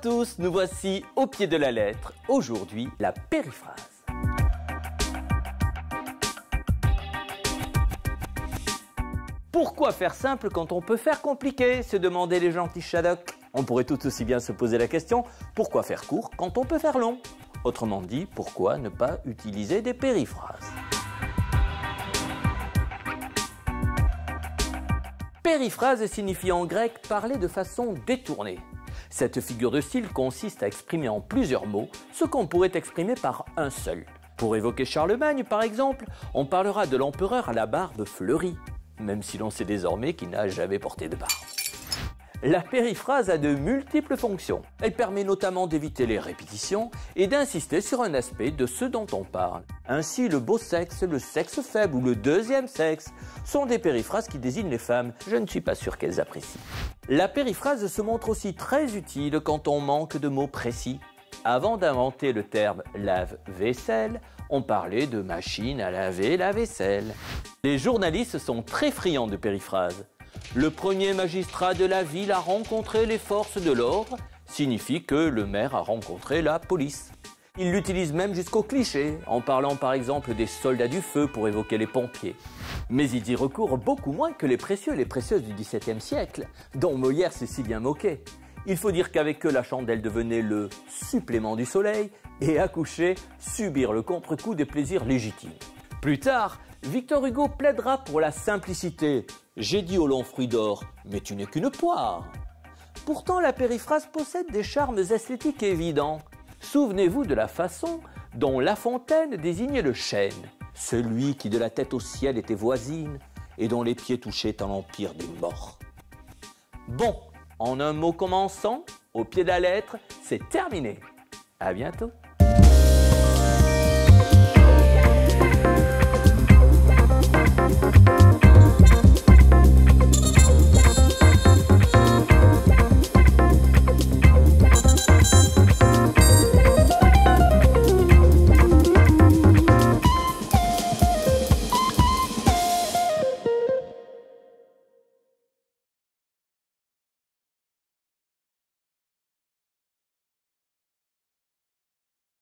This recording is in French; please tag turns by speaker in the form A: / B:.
A: Bonjour à tous, nous voici au pied de la lettre. Aujourd'hui, la périphrase. Pourquoi faire simple quand on peut faire compliqué, se demandaient les gentils Shadocks. On pourrait tout aussi bien se poser la question, pourquoi faire court quand on peut faire long? Autrement dit, pourquoi ne pas utiliser des périphrases? Périphrase signifie en grec parler de façon détournée. Cette figure de style consiste à exprimer en plusieurs mots ce qu'on pourrait exprimer par un seul. Pour évoquer Charlemagne, par exemple, on parlera de l'empereur à la barbe fleurie, même si l'on sait désormais qu'il n'a jamais porté de barbe. La périphrase a de multiples fonctions. Elle permet notamment d'éviter les répétitions et d'insister sur un aspect de ce dont on parle. Ainsi, le beau sexe, le sexe faible ou le deuxième sexe sont des périphrases qui désignent les femmes. Je ne suis pas sûr qu'elles apprécient. La périphrase se montre aussi très utile quand on manque de mots précis. Avant d'inventer le terme lave-vaisselle, on parlait de machine à laver la vaisselle. Les journalistes sont très friands de périphrases. Le premier magistrat de la ville a rencontré les forces de l'ordre signifie que le maire a rencontré la police. Il l'utilise même jusqu'au cliché, en parlant par exemple des soldats du feu pour évoquer les pompiers. Mais il y recourt beaucoup moins que les précieux et les précieuses du XVIIe siècle, dont Molière s'est si bien moqué. Il faut dire qu'avec eux, la chandelle devenait le supplément du soleil et accoucher, subir le contre-coup des plaisirs légitimes. Plus tard, Victor Hugo plaidera pour la simplicité. J'ai dit au long fruit d'or, mais tu n'es qu'une poire. Pourtant, la périphrase possède des charmes esthétiques évidents. Souvenez-vous de la façon dont La Fontaine désignait le chêne, celui qui de la tête au ciel était voisine et dont les pieds touchaient à l'empire des morts. Bon, en un mot commençant, au pied de la lettre, c'est terminé. À bientôt.